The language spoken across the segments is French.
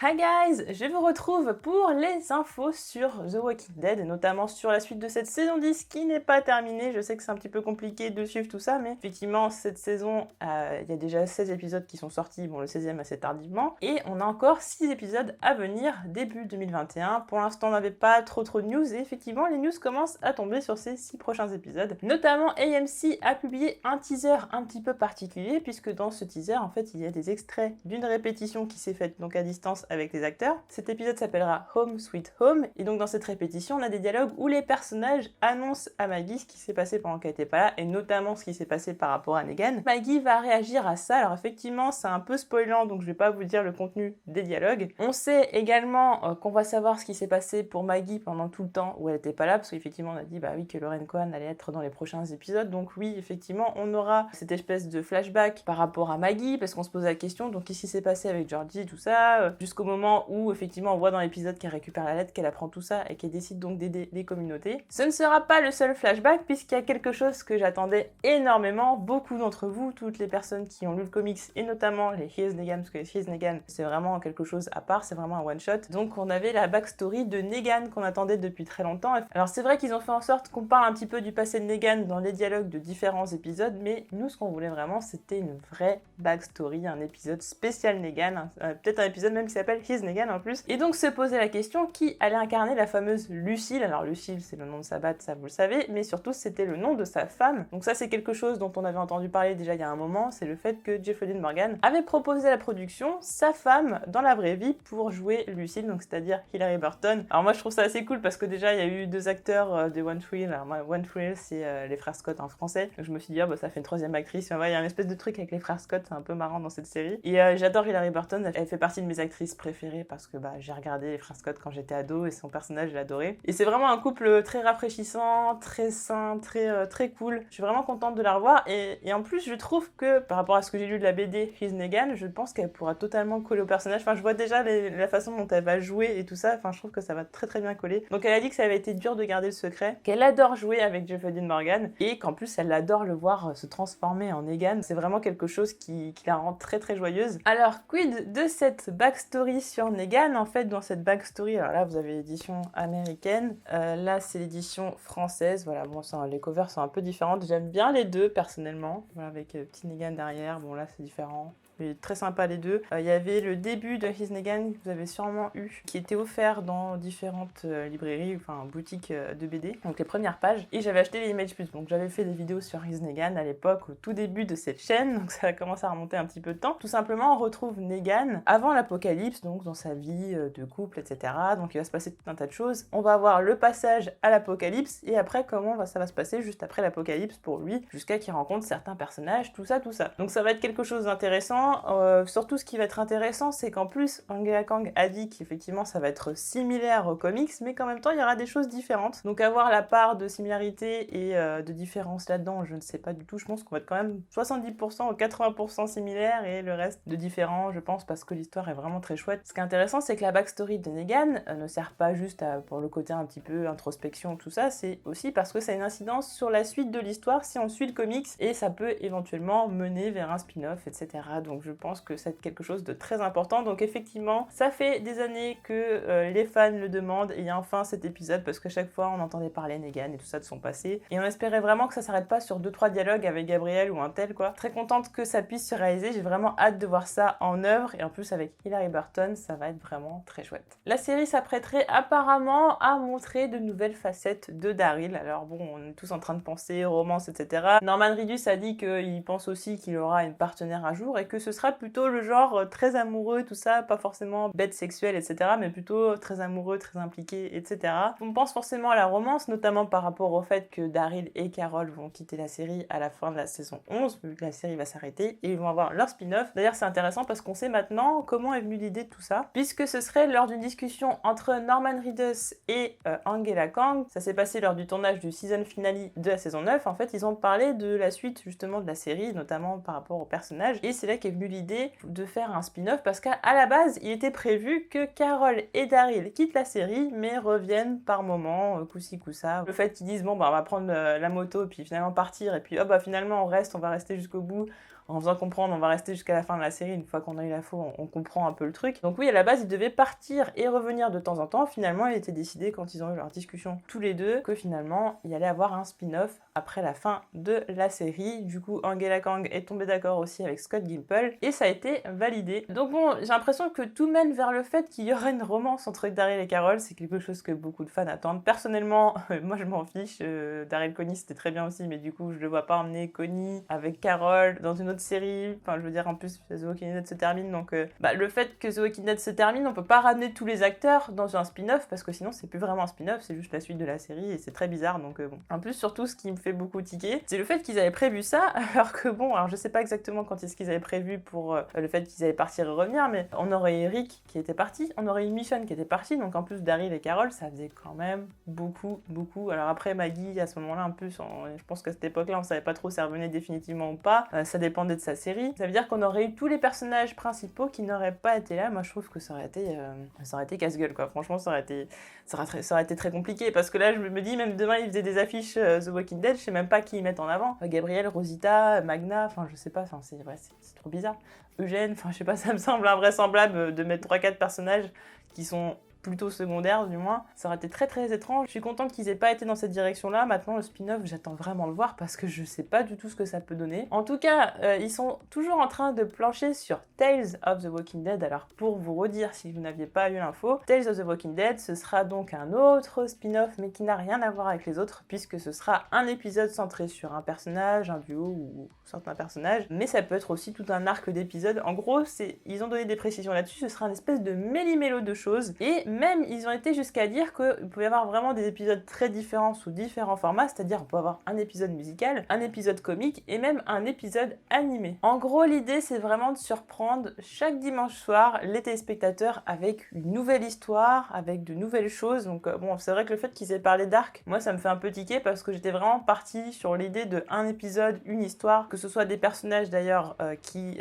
Hi guys, je vous retrouve pour les infos sur The Walking Dead et notamment sur la suite de cette saison 10 qui n'est pas terminée. Je sais que c'est un petit peu compliqué de suivre tout ça, mais effectivement cette saison, il y a déjà 16 épisodes qui sont sortis, bon le 16e assez tardivement, et on a encore 6 épisodes à venir début 2021. Pour l'instant on n'avait pas trop de news et effectivement les news commencent à tomber sur ces 6 prochains épisodes. Notamment AMC a publié un teaser un petit peu particulier puisque dans ce teaser en fait il y a des extraits d'une répétition qui s'est faite donc à distance avec les acteurs. Cet épisode s'appellera Home Sweet Home et donc dans cette répétition on a des dialogues où les personnages annoncent à Maggie ce qui s'est passé pendant qu'elle était pas là et notamment ce qui s'est passé par rapport à Negan. Maggie va réagir à ça, alors effectivement c'est un peu spoilant donc je vais pas vous dire le contenu des dialogues. On sait également qu'on va savoir ce qui s'est passé pour Maggie pendant tout le temps où elle était pas là parce qu'effectivement on a dit bah oui que Lauren Cohan allait être dans les prochains épisodes, donc oui effectivement on aura cette espèce de flashback par rapport à Maggie parce qu'on se pose la question donc qu'est-ce qui s'est passé avec Georgie tout ça jusqu'au moment où effectivement on voit dans l'épisode qu'elle récupère la lettre, qu'elle apprend tout ça et qu'elle décide donc d'aider les communautés. Ce ne sera pas le seul flashback puisqu'il y a quelque chose que j'attendais énormément, beaucoup d'entre vous, toutes les personnes qui ont lu le comics et notamment les Here's Negan, parce que Here's Negan c'est vraiment quelque chose à part, c'est vraiment un one shot. Donc on avait la backstory de Negan qu'on attendait depuis très longtemps. Alors c'est vrai qu'ils ont fait en sorte qu'on parle un petit peu du passé de Negan dans les dialogues de différents épisodes, mais nous ce qu'on voulait vraiment c'était une vraie backstory, un épisode spécial Negan, peut-être un épisode même qui s'appelle Here's Negan en plus. Et donc se poser la question qui allait incarner la fameuse Lucille. Alors Lucille c'est le nom de sa batte, ça vous le savez, mais surtout c'était le nom de sa femme. Donc ça c'est quelque chose dont on avait entendu parler déjà il y a un moment, c'est le fait que Jeffrey Dean Morgan avait proposé à la production sa femme dans la vraie vie pour jouer Lucille, donc c'est-à-dire Hilary Burton. Alors moi je trouve ça assez cool parce que déjà il y a eu deux acteurs de One Tree Hill. Alors moi One Tree Hill c'est les frères Scott en français, donc je me suis dit bah ça fait une troisième actrice. Enfin, ouais, il y a une espèce de truc avec les frères Scott, c'est un peu marrant dans cette série. Et j'adore Hilary Burton, elle fait partie de mes actrices préférées parce que bah j'ai regardé les frères Scott quand j'étais ado et son personnage je l'adorais. Et c'est vraiment un couple très rafraîchissant, très sain, très cool. Je suis vraiment contente de la revoir et en plus je trouve que par rapport à ce que j'ai lu de la BD Here's Negan, je pense qu'elle pourra totalement coller au personnage. Enfin je vois déjà la façon dont elle va jouer et tout ça, enfin je trouve que ça va très très bien coller. Donc elle a dit que ça avait été dur de garder le secret, qu'elle adore jouer avec Jeffrey Dean Morgan et qu'en plus elle adore le voir se transformer en Negan. C'est vraiment quelque chose qui la rend très très joyeuse. Alors quid de cette backstory sur Negan? En fait dans cette backstory, alors là vous avez l'édition américaine, là c'est l'édition française, voilà bon ça, les covers sont un peu différentes, j'aime bien les deux personnellement, voilà, avec petit Negan derrière, bon là c'est différent. Mais très sympa les deux. Il y avait le début de Here's Negan que vous avez sûrement eu, qui était offert dans différentes librairies, enfin boutiques de BD, donc les premières pages. Et j'avais acheté les Image Plus, donc j'avais fait des vidéos sur Here's Negan à l'époque, au tout début de cette chaîne, donc ça a commencé à remonter un petit peu de temps. Tout simplement, on retrouve Negan avant l'apocalypse, donc dans sa vie de couple, etc. Donc il va se passer tout un tas de choses. On va avoir le passage à l'apocalypse, et après comment ça va se passer juste après l'apocalypse pour lui, jusqu'à qu'il rencontre certains personnages, tout ça. Donc ça va être quelque chose d'intéressant. Surtout ce qui va être intéressant c'est qu'en plus Angela Kang a dit qu'effectivement ça va être similaire aux comics mais qu'en même temps il y aura des choses différentes, donc avoir la part de similarité et de différence là-dedans je ne sais pas du tout, je pense qu'on va être quand même 70% ou 80% similaire et le reste de différent je pense parce que l'histoire est vraiment très chouette. Ce qui est intéressant c'est que la backstory de Negan ne sert pas juste pour le côté un petit peu introspection tout ça, c'est aussi parce que ça a une incidence sur la suite de l'histoire si on suit le comics et ça peut éventuellement mener vers un spin-off etc. Donc je pense que c'est quelque chose de très important. Donc effectivement, ça fait des années que les fans le demandent et il y a enfin cet épisode parce qu'à chaque fois on entendait parler Negan et tout ça de son passé. Et on espérait vraiment que ça s'arrête pas sur 2-3 dialogues avec Gabriel ou un tel quoi. Très contente que ça puisse se réaliser, j'ai vraiment hâte de voir ça en œuvre et en plus avec Hilary Burton, ça va être vraiment très chouette. La série s'apprêterait apparemment à montrer de nouvelles facettes de Daryl. Alors bon, on est tous en train de penser romance etc. Norman Reedus a dit qu'il pense aussi qu'il aura une partenaire un jour et que ce sera plutôt le genre très amoureux, tout ça, pas forcément bête sexuelle, etc., mais plutôt très amoureux, très impliqué, etc. On pense forcément à la romance, notamment par rapport au fait que Daryl et Carol vont quitter la série à la fin de la saison 11, vu que la série va s'arrêter, et ils vont avoir leur spin-off. D'ailleurs, c'est intéressant parce qu'on sait maintenant comment est venue l'idée de tout ça, puisque ce serait lors d'une discussion entre Norman Reedus et Angela Kang. Ça s'est passé lors du tournage du season finale de la saison 9. En fait, ils ont parlé de la suite, justement, de la série, notamment par rapport au personnage, et c'est là qu'est venue l'idée de faire un spin-off parce qu'à la base il était prévu que Carol et Daryl quittent la série mais reviennent par moment, coup-ci coup-ça. Le fait qu'ils disent bon bah on va prendre la moto puis finalement partir et puis oh bah finalement on va rester jusqu'au bout, en faisant comprendre, on va rester jusqu'à la fin de la série, une fois qu'on a eu l'info, on comprend un peu le truc. Donc oui, à la base, ils devaient partir et revenir de temps en temps. Finalement, il était décidé, quand ils ont eu leur discussion tous les deux, que finalement, il allait avoir un spin-off après la fin de la série. Du coup, Angela Kang est tombée d'accord aussi avec Scott Gimple et ça a été validé. Donc bon, j'ai l'impression que tout mène vers le fait qu'il y aurait une romance entre Daryl et Carol. C'est quelque chose que beaucoup de fans attendent. Personnellement, moi je m'en fiche. Daryl Connie c'était très bien aussi, mais du coup je le vois pas emmener Connie avec Carol dans une autre série. Enfin, je veux dire, en plus The Walking Dead se termine, donc le fait que The Walking Dead se termine, on peut pas ramener tous les acteurs dans un spin-off parce que sinon c'est plus vraiment un spin-off, c'est juste la suite de la série et c'est très bizarre. Donc bon. En plus, surtout, ce qui me fait beaucoup tiquer, c'est le fait qu'ils avaient prévu ça, alors que bon, alors je sais pas exactement quand est-ce qu'ils avaient prévu pour le fait qu'ils allaient partir et revenir, mais on aurait Eric qui était parti, on aurait eu Michonne qui était partie, donc en plus Daryl et Carol, ça faisait quand même beaucoup. Alors après Maggie, à ce moment-là, en plus, je pense qu'à cette époque-là, on savait pas trop si elle revenait définitivement ou pas, ça dépendait de sa série. Ça veut dire qu'on aurait eu tous les personnages principaux qui n'auraient pas été là. Moi, je trouve que ça aurait été casse-gueule, quoi. Franchement, ça aurait été très compliqué, parce que là, je me dis, même demain, ils faisaient des affiches The Walking Dead, je sais même pas qui ils mettent en avant. Gabriel, Rosita, Magna, enfin, je sais pas, enfin, c'est trop bizarre. Eugène, enfin, je sais pas, ça me semble invraisemblable de mettre 3-4 personnages qui sont plutôt secondaire du moins. Ça aurait été très très étrange. Je suis contente qu'ils aient pas été dans cette direction-là. Maintenant, le spin-off, j'attends vraiment de le voir parce que je sais pas du tout ce que ça peut donner. En tout cas, ils sont toujours en train de plancher sur Tales of the Walking Dead. Alors, pour vous redire, si vous n'aviez pas eu l'info, Tales of the Walking Dead, ce sera donc un autre spin-off, mais qui n'a rien à voir avec les autres, puisque ce sera un épisode centré sur un personnage, un duo ou certains personnages, mais ça peut être aussi tout un arc d'épisodes. En gros, ils ont donné des précisions là-dessus, ce sera un espèce de méli-mélo de choses, et même ils ont été jusqu'à dire qu'il pouvait y avoir vraiment des épisodes très différents sous différents formats, c'est-à-dire on peut avoir un épisode musical, un épisode comique et même un épisode animé. En gros, l'idée c'est vraiment de surprendre chaque dimanche soir les téléspectateurs avec une nouvelle histoire, avec de nouvelles choses. Donc bon, c'est vrai que le fait qu'ils aient parlé d'arc, moi ça me fait un peu tiquer parce que j'étais vraiment partie sur l'idée de un épisode, une histoire, que ce soit des personnages d'ailleurs qui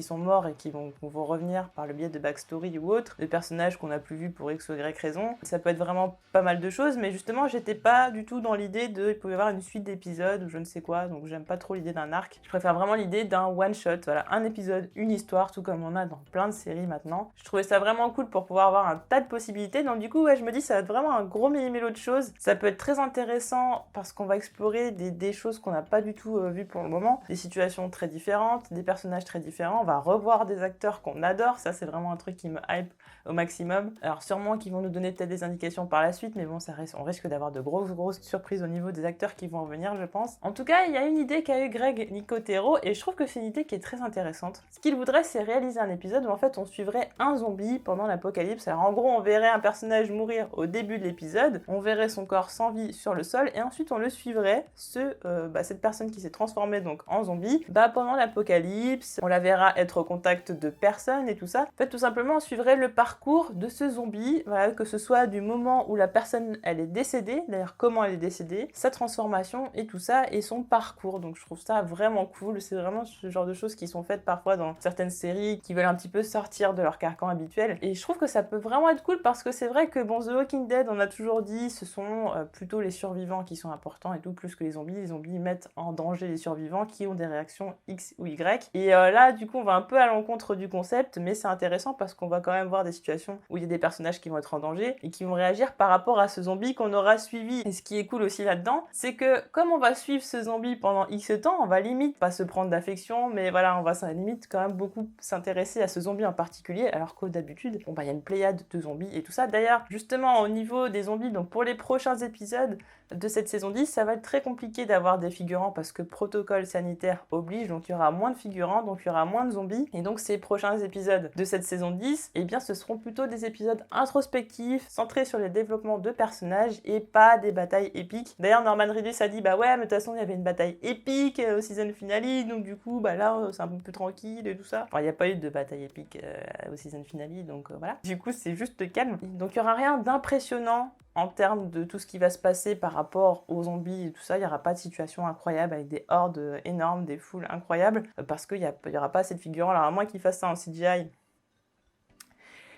sont morts et qui vont revenir par le biais de backstory ou autre, des personnages qu'on n'a plus vus pour X ou Y raison. Ça peut être vraiment pas mal de choses, mais justement, j'étais pas du tout dans l'idée il pouvait y avoir une suite d'épisodes ou je ne sais quoi, donc j'aime pas trop l'idée d'un arc. Je préfère vraiment l'idée d'un one-shot, voilà, un épisode, une histoire, tout comme on a dans plein de séries maintenant. Je trouvais ça vraiment cool pour pouvoir avoir un tas de possibilités, donc du coup, ouais, je me dis, ça va être vraiment un gros méli-mélo de choses. Ça peut être très intéressant parce qu'on va explorer des choses qu'on n'a pas du tout vues pour le moment, des situations très différentes, des personnages très différents, on va revoir des acteurs qu'on adore, ça c'est vraiment un truc qui me hype au maximum. Alors sûrement qu'ils vont nous donner peut-être des indications par la suite, mais bon, on risque d'avoir de grosses surprises au niveau des acteurs qui vont revenir, je pense. En tout cas, il y a une idée qu'a eu Greg Nicotero, et je trouve que c'est une idée qui est très intéressante. Ce qu'il voudrait, c'est réaliser un épisode où en fait on suivrait un zombie pendant l'apocalypse. Alors en gros, on verrait un personnage mourir au début de l'épisode, on verrait son corps sans vie sur le sol, et ensuite on le suivrait, cette personne qui s'est transformée donc en zombie, pendant l'apocalypse, on la verra être au contact de personnes et tout ça. En fait, tout simplement, on suivrait le parcours de ce zombie, voilà, que ce soit du moment où la personne elle est décédée, d'ailleurs comment elle est décédée, sa transformation et tout ça, et son parcours. Donc je trouve ça vraiment cool, c'est vraiment ce genre de choses qui sont faites parfois dans certaines séries qui veulent un petit peu sortir de leur carcan habituel, et je trouve que ça peut vraiment être cool parce que c'est vrai que bon, The Walking Dead, on a toujours dit, ce sont plutôt les survivants qui sont importants et tout, plus que les zombies mettent en danger les survivants qui ont des réactions X ou Y, et là du coup on va un peu à l'encontre du concept, mais c'est intéressant parce qu'on va quand même voir des situations où il y a des personnages qui vont être en danger et qui vont réagir par rapport à ce zombie qu'on aura suivi. Et ce qui est cool aussi là-dedans, c'est que comme on va suivre ce zombie pendant X temps, on va limite pas se prendre d'affection, mais voilà, on va limite quand même beaucoup s'intéresser à ce zombie en particulier, alors qu'au d'habitude, il y a une pléiade de zombies et tout ça. D'ailleurs, justement, au niveau des zombies, donc pour les prochains épisodes de cette saison 10, ça va être très compliqué d'avoir des figurants parce que protocole sanitaire oblige, donc il y aura moins de figurants, donc il y aura moins de zombies, et donc ces prochains épisodes de cette saison 10, eh bien ce seront plutôt des épisodes introspectifs, centrés sur les développements de personnages et pas des batailles épiques. D'ailleurs Norman Reedus a dit bah ouais, mais de toute façon il y avait une bataille épique au season finale, donc du coup là c'est un peu plus tranquille et tout ça. Enfin, il n'y a pas eu de bataille épique au season finale, donc voilà. Du coup c'est juste calme. Donc il n'y aura rien d'impressionnant en termes de tout ce qui va se passer par rapport aux zombies et tout ça. Il n'y aura pas de situation incroyable avec des hordes énormes, des foules incroyables, parce qu'il n'y aura pas assez de figurants. Alors à moins qu'ils fassent ça en CGI,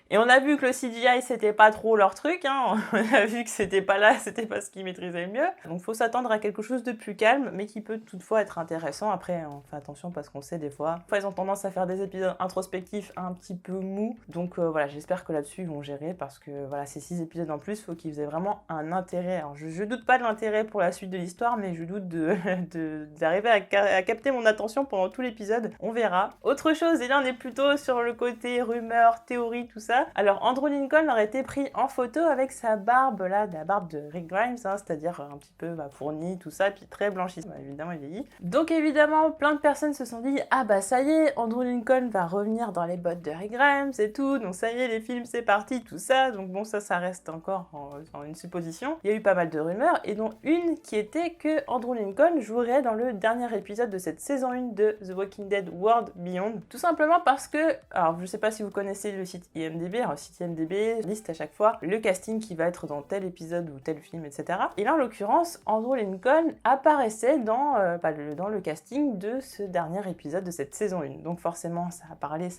Et on a vu que le CGI c'était pas trop leur truc, hein. On a vu que c'était pas là, c'était pas ce qu'ils maîtrisaient le mieux. Donc faut s'attendre à quelque chose de plus calme, mais qui peut toutefois être intéressant. Après, on fait attention parce qu'on sait des fois, ils ont tendance à faire des épisodes introspectifs un petit peu mous. Donc voilà, j'espère que là-dessus ils vont gérer parce que voilà, ces 6 épisodes en plus, faut qu'ils aient vraiment un intérêt. Alors je doute pas de l'intérêt pour la suite de l'histoire, mais je doute d'arriver à capter mon attention pendant tout l'épisode. On verra. Autre chose, et là on est plutôt sur le côté rumeur, théorie, tout ça. Alors Andrew Lincoln aurait été pris en photo avec sa barbe là, la barbe de Rick Grimes, hein, c'est-à-dire un petit peu fournie, tout ça, puis très blanchi. Bah, évidemment il vieillit. Donc évidemment, plein de personnes se sont dit ah bah ça y est, Andrew Lincoln va revenir dans les bottes de Rick Grimes et tout, donc ça y est, les films c'est parti, tout ça. Donc bon, ça reste encore en une supposition. Il y a eu pas mal de rumeurs, et dont une qui était que Andrew Lincoln jouerait dans le dernier épisode de cette saison 1 de The Walking Dead World Beyond. Tout simplement parce que, alors je sais pas si vous connaissez le site IMDb, alors le site IMDb liste à chaque fois le casting qui va être dans tel épisode ou tel film, etc. Et là en l'occurrence, Andrew Lincoln apparaissait dans le casting de ce dernier épisode de cette saison 1. Donc forcément ça a parlé.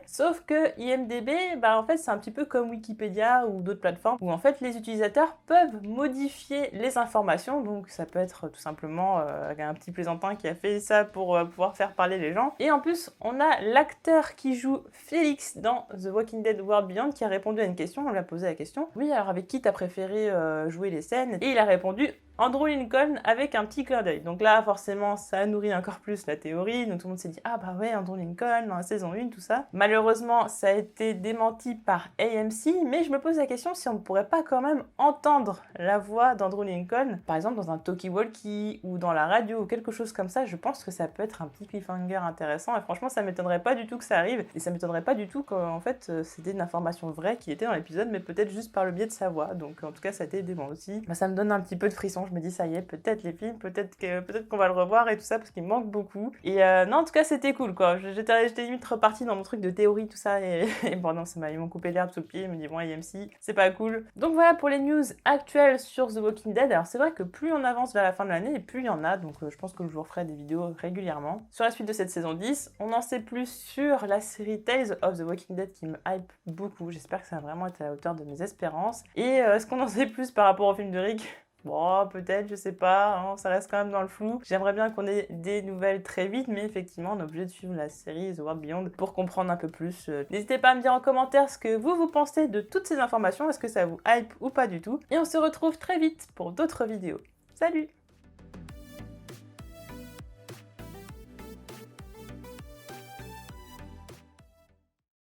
Sauf que IMDb, en fait c'est un petit peu comme Wikipédia ou d'autres plateformes où en fait les utilisateurs peuvent modifier les informations. Donc ça peut être tout simplement un petit plaisantin qui a fait ça pour pouvoir faire parler les gens. Et en plus on a l'acteur qui joue Félix dans The Walking Dead World Beyond qui a répondu à une question. On lui a posé la question: oui, alors avec qui t'as préféré jouer les scènes? Et il a répondu: Andrew Lincoln, avec un petit clin d'œil. Donc là, forcément, ça nourrit encore plus la théorie. Donc tout le monde s'est dit ah bah ouais, Andrew Lincoln dans la saison 1, tout ça. Malheureusement, ça a été démenti par AMC, mais je me pose la question si on ne pourrait pas quand même entendre la voix d'Andrew Lincoln, par exemple dans un talkie-walkie ou dans la radio ou quelque chose comme ça. Je pense que ça peut être un petit cliffhanger intéressant, et franchement, ça m'étonnerait pas du tout que ça arrive, et ça m'étonnerait pas du tout qu'en fait, c'était une information vraie qui était dans l'épisode, mais peut-être juste par le biais de sa voix. Donc en tout cas, ça a été démenti. Ça me donne un petit peu de frisson. Je me dis ça y est, peut-être les films, peut-être qu'on va le revoir et tout ça, parce qu'il manque beaucoup. Et non, en tout cas c'était cool quoi. J'étais limite repartie dans mon truc de théorie, tout ça, et bon non, ils m'ont coupé l'herbe sous le pied, ils me disent bon AMC, c'est pas cool. Donc voilà pour les news actuelles sur The Walking Dead. Alors c'est vrai que plus on avance vers la fin de l'année, et plus il y en a, donc je pense que je vous referai des vidéos régulièrement. Sur la suite de cette saison 10, on en sait plus sur la série Tales of The Walking Dead qui me hype beaucoup. J'espère que ça va vraiment être à la hauteur de mes espérances. Et est-ce qu'on en sait plus par rapport au film de Rick? Bon, peut-être, je sais pas, hein, ça reste quand même dans le flou. J'aimerais bien qu'on ait des nouvelles très vite, mais effectivement, on est obligé de suivre la série The World Beyond pour comprendre un peu plus. N'hésitez pas à me dire en commentaire ce que vous pensez de toutes ces informations, est-ce que ça vous hype ou pas du tout. Et on se retrouve très vite pour d'autres vidéos. Salut!